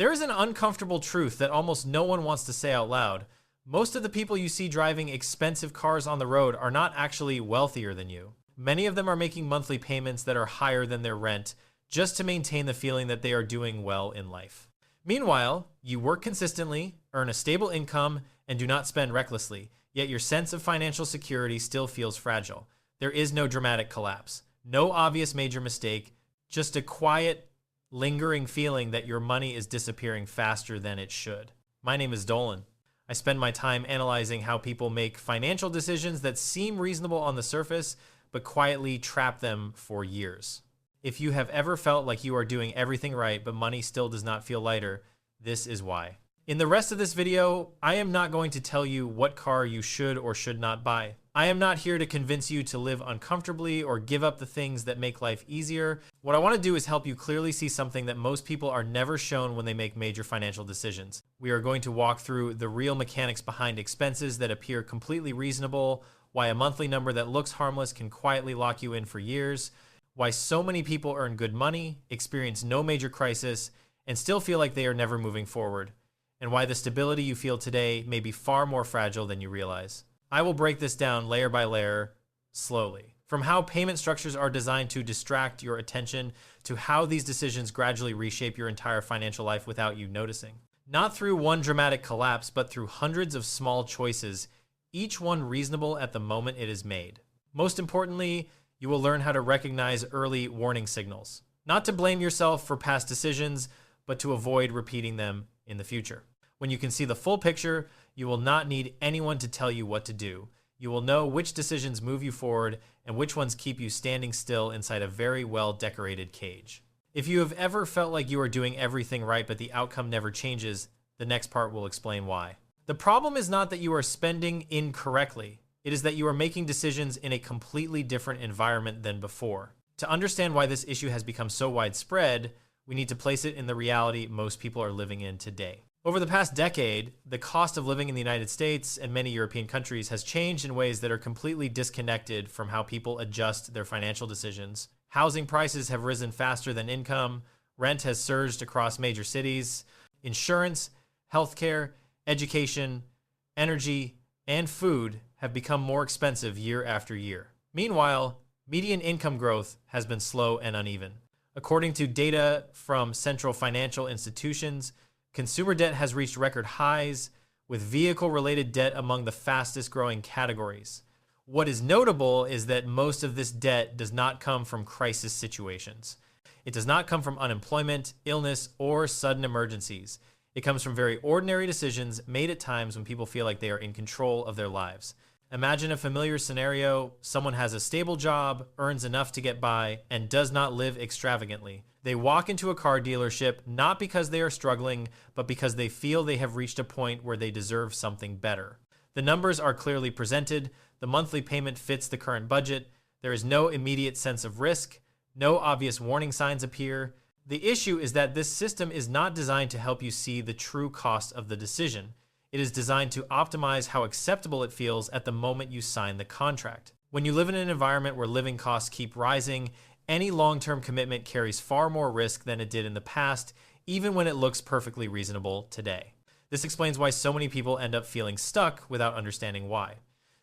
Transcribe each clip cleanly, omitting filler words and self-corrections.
There is an uncomfortable truth that almost no one wants to say out loud. Most of the people you see driving expensive cars on the road are not actually wealthier than you. Many of them are making monthly payments that are higher than their rent just to maintain the feeling that they are doing well in life. Meanwhile, you work consistently, earn a stable income, and do not spend recklessly, yet your sense of financial security still feels fragile. There is no dramatic collapse, no obvious major mistake, just a quiet, lingering feeling that your money is disappearing faster than it should. My name is Dolan. I spend my time analyzing how people make financial decisions that seem reasonable on the surface, but quietly trap them for years. If you have ever felt like you are doing everything right, but money still does not feel lighter, this is why. In the rest of this video, I am not going to tell you what car you should or should not buy. I am not here to convince you to live uncomfortably or give up the things that make life easier. What I want to do is help you clearly see something that most people are never shown when they make major financial decisions. We are going to walk through the real mechanics behind expenses that appear completely reasonable, why a monthly number that looks harmless can quietly lock you in for years, why so many people earn good money, experience no major crisis, and still feel like they are never moving forward, and why the stability you feel today may be far more fragile than you realize. I will break this down layer by layer, slowly. From how payment structures are designed to distract your attention, to how these decisions gradually reshape your entire financial life without you noticing. Not through one dramatic collapse, but through hundreds of small choices, each one reasonable at the moment it is made. Most importantly, you will learn how to recognize early warning signals. Not to blame yourself for past decisions, but to avoid repeating them in the future. When you can see the full picture, you will not need anyone to tell you what to do. You will know which decisions move you forward and which ones keep you standing still inside a very well-decorated cage. If you have ever felt like you are doing everything right but the outcome never changes, the next part will explain why. The problem is not that you are spending incorrectly. It is that you are making decisions in a completely different environment than before. To understand why this issue has become so widespread, we need to place it in the reality most people are living in today. Over the past decade, the cost of living in the United States and many European countries has changed in ways that are completely disconnected from how people adjust their financial decisions. Housing prices have risen faster than income, rent has surged across major cities, insurance, healthcare, education, energy, and food have become more expensive year after year. Meanwhile, median income growth has been slow and uneven. According to data from central financial institutions, consumer debt has reached record highs, with vehicle-related debt among the fastest growing categories. What is notable is that most of this debt does not come from crisis situations. It does not come from unemployment, illness, or sudden emergencies. It comes from very ordinary decisions made at times when people feel like they are in control of their lives. Imagine a familiar scenario. Someone has a stable job, earns enough to get by, and does not live extravagantly. They walk into a car dealership not because they are struggling, but because they feel they have reached a point where they deserve something better. The numbers are clearly presented. The monthly payment fits the current budget. There is no immediate sense of risk. No obvious warning signs appear. The issue is that this system is not designed to help you see the true cost of the decision. It is designed to optimize how acceptable it feels at the moment you sign the contract. When you live in an environment where living costs keep rising, any long-term commitment carries far more risk than it did in the past, even when it looks perfectly reasonable today. This explains why so many people end up feeling stuck without understanding why.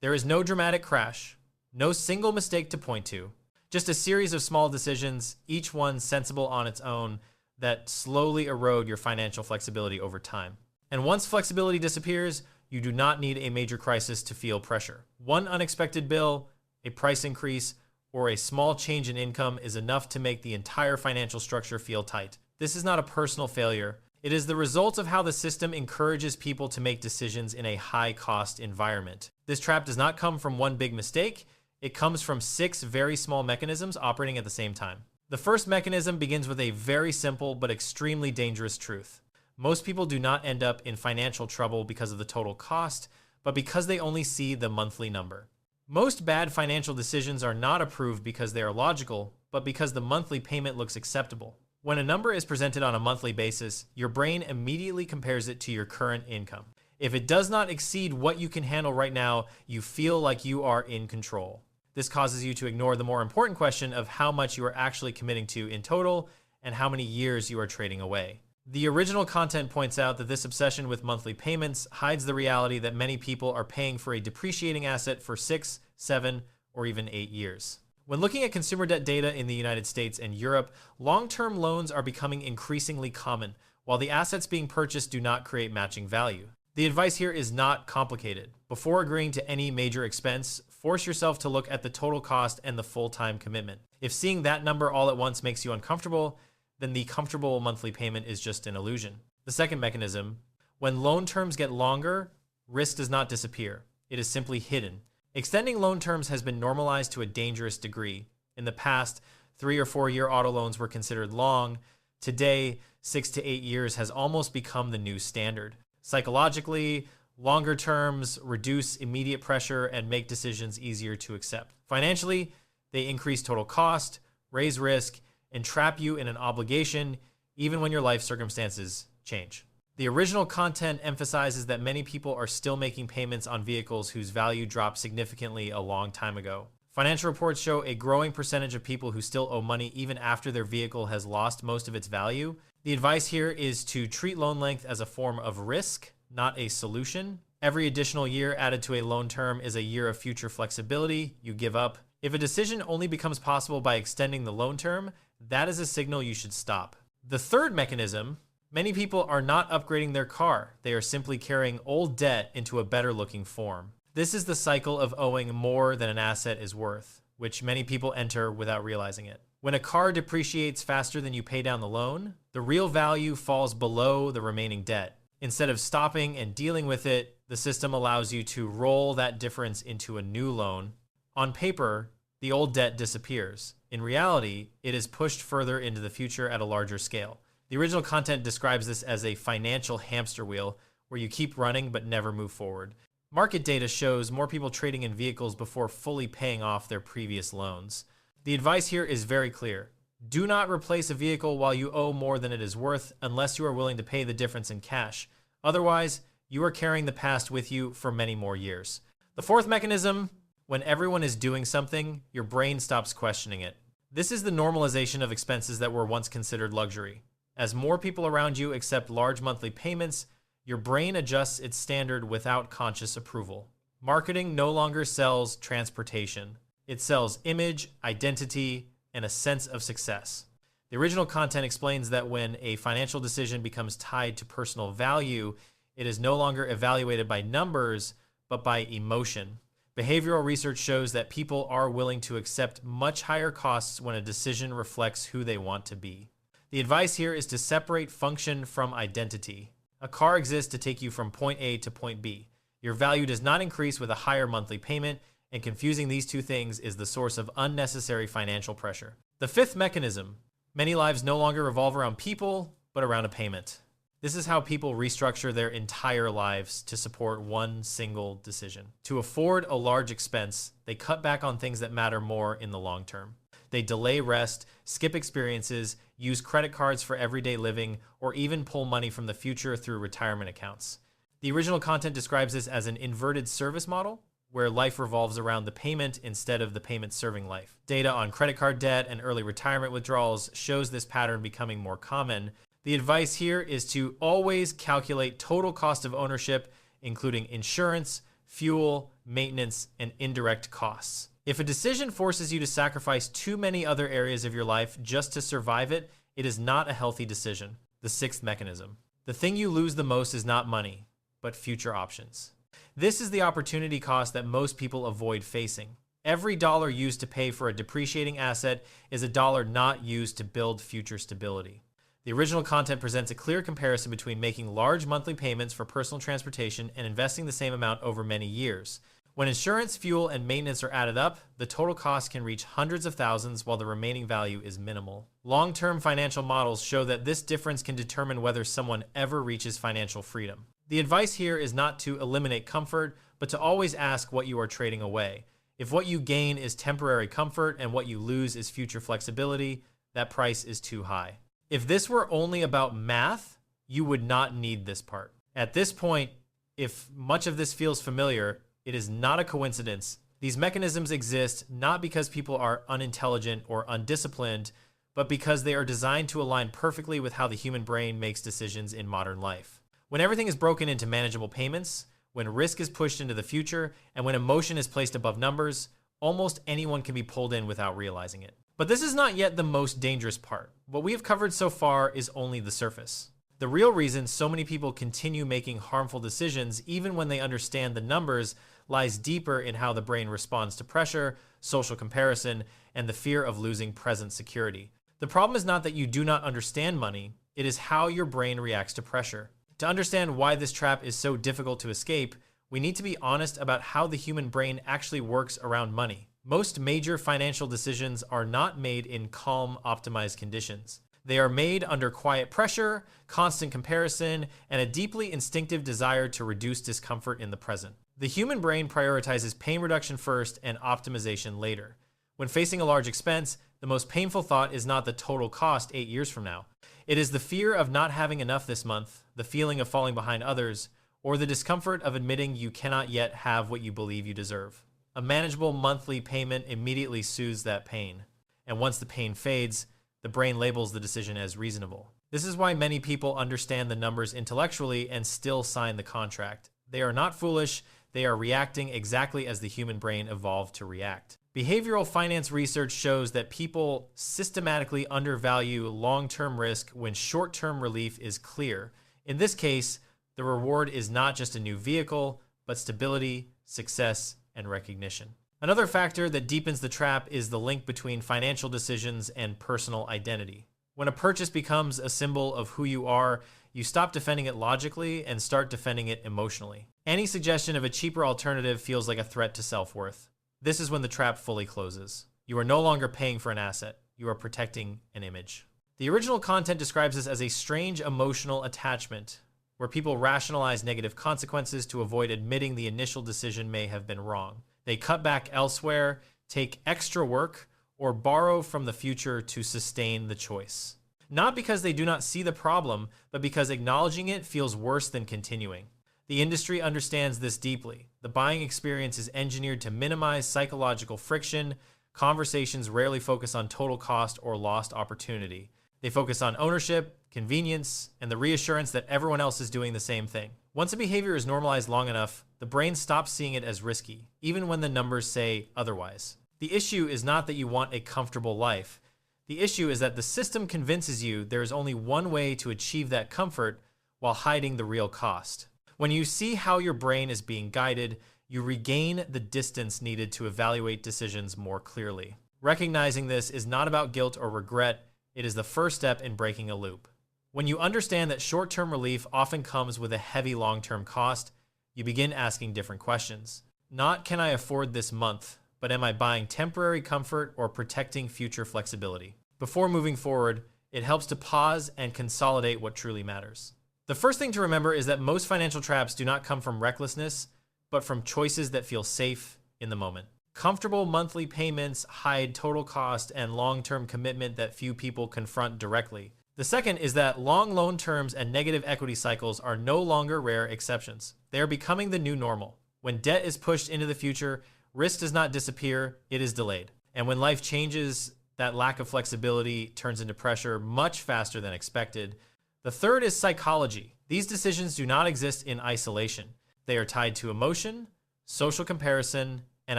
There is no dramatic crash, no single mistake to point to, just a series of small decisions, each one sensible on its own, that slowly erode your financial flexibility over time. And once flexibility disappears, you do not need a major crisis to feel pressure. One unexpected bill, a price increase, or a small change in income is enough to make the entire financial structure feel tight. This is not a personal failure. It is the result of how the system encourages people to make decisions in a high-cost environment. This trap does not come from one big mistake. It comes from 6 very small mechanisms operating at the same time. The first mechanism begins with a very simple but extremely dangerous truth. Most people do not end up in financial trouble because of the total cost, but because they only see the monthly number. Most bad financial decisions are not approved because they are logical, but because the monthly payment looks acceptable. When a number is presented on a monthly basis, your brain immediately compares it to your current income. If it does not exceed what you can handle right now, you feel like you are in control. This causes you to ignore the more important question of how much you are actually committing to in total and how many years you are trading away. The original content points out that this obsession with monthly payments hides the reality that many people are paying for a depreciating asset for 6, 7, or even 8 years. When looking at consumer debt data in the United States and Europe, long-term loans are becoming increasingly common, while the assets being purchased do not create matching value. The advice here is not complicated. Before agreeing to any major expense, force yourself to look at the total cost and the full-time commitment. If seeing that number all at once makes you uncomfortable, then the comfortable monthly payment is just an illusion. The second mechanism, when loan terms get longer, risk does not disappear. It is simply hidden. Extending loan terms has been normalized to a dangerous degree. In the past, 3 or 4 year auto loans were considered long. Today, 6 to 8 years has almost become the new standard. Psychologically, longer terms reduce immediate pressure and make decisions easier to accept. Financially, they increase total cost, raise risk, and trap you in an obligation even when your life circumstances change. The original content emphasizes that many people are still making payments on vehicles whose value dropped significantly a long time ago. Financial reports show a growing percentage of people who still owe money even after their vehicle has lost most of its value. The advice here is to treat loan length as a form of risk, not a solution. Every additional year added to a loan term is a year of future flexibility you give up. If a decision only becomes possible by extending the loan term, that is a signal you should stop. The third mechanism, many people are not upgrading their car. They are simply carrying old debt into a better looking form. This is the cycle of owing more than an asset is worth, which many people enter without realizing it. When a car depreciates faster than you pay down the loan, the real value falls below the remaining debt. Instead of stopping and dealing with it, the system allows you to roll that difference into a new loan. On paper, the old debt disappears. In reality, it is pushed further into the future at a larger scale. The original content describes this as a financial hamster wheel where you keep running but never move forward. Market data shows more people trading in vehicles before fully paying off their previous loans. The advice here is very clear. Do not replace a vehicle while you owe more than it is worth unless you are willing to pay the difference in cash. Otherwise, you are carrying the past with you for many more years. The fourth mechanism, when everyone is doing something, your brain stops questioning it. This is the normalization of expenses that were once considered luxury. As more people around you accept large monthly payments, your brain adjusts its standard without conscious approval. Marketing no longer sells transportation. It sells image, identity, and a sense of success. The original content explains that when a financial decision becomes tied to personal value, it is no longer evaluated by numbers, but by emotion. Behavioral research shows that people are willing to accept much higher costs when a decision reflects who they want to be. The advice here is to separate function from identity. A car exists to take you from point A to point B. Your value does not increase with a higher monthly payment, and confusing these two things is the source of unnecessary financial pressure. The fifth mechanism, many lives no longer revolve around people, but around a payment. This is how people restructure their entire lives to support one single decision. To afford a large expense, they cut back on things that matter more in the long term. They delay rest, skip experiences, use credit cards for everyday living, or even pull money from the future through retirement accounts. The original content describes this as an inverted service model, where life revolves around the payment instead of the payment serving life. Data on credit card debt and early retirement withdrawals shows this pattern becoming more common. The advice here is to always calculate total cost of ownership, including insurance, fuel, maintenance, and indirect costs. If a decision forces you to sacrifice too many other areas of your life just to survive it, it is not a healthy decision. The sixth mechanism. The thing you lose the most is not money, but future options. This is the opportunity cost that most people avoid facing. Every dollar used to pay for a depreciating asset is a dollar not used to build future stability. The original content presents a clear comparison between making large monthly payments for personal transportation and investing the same amount over many years. When insurance, fuel, and maintenance are added up, the total cost can reach hundreds of thousands while the remaining value is minimal. Long-term financial models show that this difference can determine whether someone ever reaches financial freedom. The advice here is not to eliminate comfort, but to always ask what you are trading away. If what you gain is temporary comfort and what you lose is future flexibility, that price is too high. If this were only about math, you would not need this part. At this point, if much of this feels familiar, it is not a coincidence. These mechanisms exist not because people are unintelligent or undisciplined, but because they are designed to align perfectly with how the human brain makes decisions in modern life. When everything is broken into manageable payments, when risk is pushed into the future, and when emotion is placed above numbers, almost anyone can be pulled in without realizing it. But this is not yet the most dangerous part. What we have covered so far is only the surface. The real reason so many people continue making harmful decisions, even when they understand the numbers, lies deeper in how the brain responds to pressure, social comparison, and the fear of losing present security. The problem is not that you do not understand money, it is how your brain reacts to pressure. To understand why this trap is so difficult to escape, we need to be honest about how the human brain actually works around money. Most major financial decisions are not made in calm, optimized conditions. They are made under quiet pressure, constant comparison, and a deeply instinctive desire to reduce discomfort in the present. The human brain prioritizes pain reduction first and optimization later. When facing a large expense, the most painful thought is not the total cost 8 years from now. It is the fear of not having enough this month, the feeling of falling behind others, or the discomfort of admitting you cannot yet have what you believe you deserve. A manageable monthly payment immediately soothes that pain. And once the pain fades, the brain labels the decision as reasonable. This is why many people understand the numbers intellectually and still sign the contract. They are not foolish, they are reacting exactly as the human brain evolved to react. Behavioral finance research shows that people systematically undervalue long-term risk when short-term relief is clear. In this case, the reward is not just a new vehicle, but stability, success, and recognition. Another factor that deepens the trap is the link between financial decisions and personal identity. When a purchase becomes a symbol of who you are, you stop defending it logically and start defending it emotionally. Any suggestion of a cheaper alternative feels like a threat to self-worth. This is when the trap fully closes. You are no longer paying for an asset. You are protecting an image. The original content describes this as a strange emotional attachment, where people rationalize negative consequences to avoid admitting the initial decision may have been wrong. They cut back elsewhere, take extra work, or borrow from the future to sustain the choice. Not because they do not see the problem, but because acknowledging it feels worse than continuing. The industry understands this deeply. The buying experience is engineered to minimize psychological friction. Conversations rarely focus on total cost or lost opportunity. They focus on ownership, convenience, and the reassurance that everyone else is doing the same thing. Once a behavior is normalized long enough, the brain stops seeing it as risky, even when the numbers say otherwise. The issue is not that you want a comfortable life. The issue is that the system convinces you there is only one way to achieve that comfort while hiding the real cost. When you see how your brain is being guided, you regain the distance needed to evaluate decisions more clearly. Recognizing this is not about guilt or regret, it is the first step in breaking a loop. When you understand that short-term relief often comes with a heavy long-term cost, you begin asking different questions. Not can I afford this month, but am I buying temporary comfort or protecting future flexibility? Before moving forward, it helps to pause and consolidate what truly matters. The first thing to remember is that most financial traps do not come from recklessness, but from choices that feel safe in the moment. Comfortable monthly payments hide total cost and long-term commitment that few people confront directly. The second is that long loan terms and negative equity cycles are no longer rare exceptions. They are becoming the new normal. When debt is pushed into the future, risk does not disappear, it is delayed. And when life changes, that lack of flexibility turns into pressure much faster than expected. The third is psychology. These decisions do not exist in isolation. They are tied to emotion, social comparison, and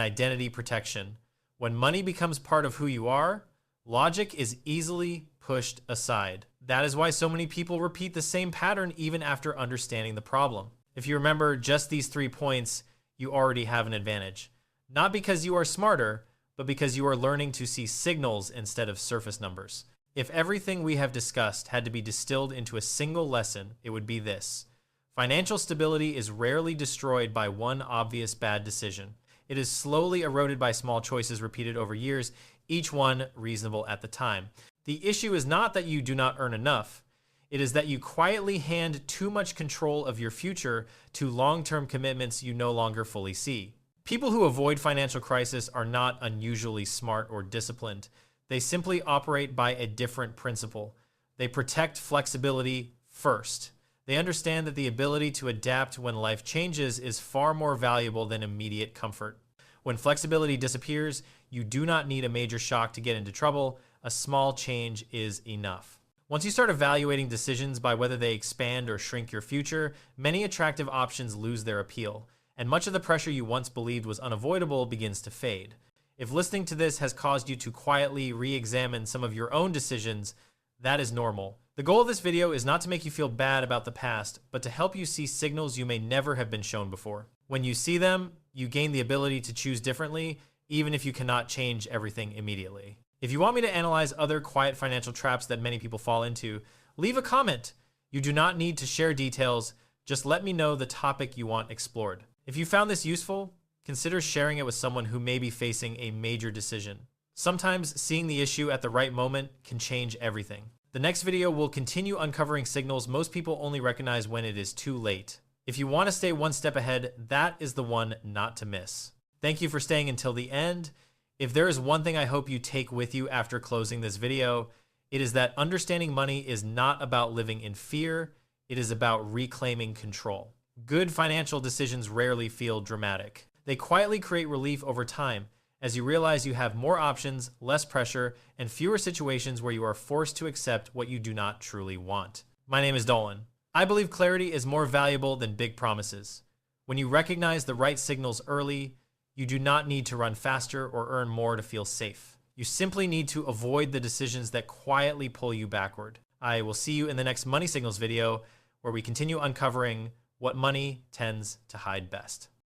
identity protection. When money becomes part of who you are, logic is easily pushed aside. That is why so many people repeat the same pattern even after understanding the problem. If you remember just these 3 points, you already have an advantage. Not because you are smarter, but because you are learning to see signals instead of surface numbers. If everything we have discussed had to be distilled into a single lesson, it would be this. Financial stability is rarely destroyed by one obvious bad decision. It is slowly eroded by small choices repeated over years, each one reasonable at the time. The issue is not that you do not earn enough. It is that you quietly hand too much control of your future to long-term commitments you no longer fully see. People who avoid financial crisis are not unusually smart or disciplined. They simply operate by a different principle. They protect flexibility first. They understand that the ability to adapt when life changes is far more valuable than immediate comfort. When flexibility disappears, you do not need a major shock to get into trouble. a small change is enough. Once you start evaluating decisions by whether they expand or shrink your future, many attractive options lose their appeal, and much of the pressure you once believed was unavoidable begins to fade. If listening to this has caused you to quietly re-examine some of your own decisions, that is normal. The goal of this video is not to make you feel bad about the past, but to help you see signals you may never have been shown before. When you see them, you gain the ability to choose differently, even if you cannot change everything immediately. If you want me to analyze other quiet financial traps that many people fall into, leave a comment. You do not need to share details, just let me know the topic you want explored. If you found this useful, consider sharing it with someone who may be facing a major decision. Sometimes seeing the issue at the right moment can change everything. The next video will continue uncovering signals most people only recognize when it is too late. If you want to stay one step ahead, that is the one not to miss. Thank you for staying until the end. If there is one thing I hope you take with you after closing this video, it is that understanding money is not about living in fear, it is about reclaiming control. Good financial decisions rarely feel dramatic. They quietly create relief over time as you realize you have more options, less pressure, and fewer situations where you are forced to accept what you do not truly want. My name is Dolan. I believe clarity is more valuable than big promises. When you recognize the right signals early, you do not need to run faster or earn more to feel safe. You simply need to avoid the decisions that quietly pull you backward. I will see you in the next Money Signals video, where we continue uncovering what money tends to hide best.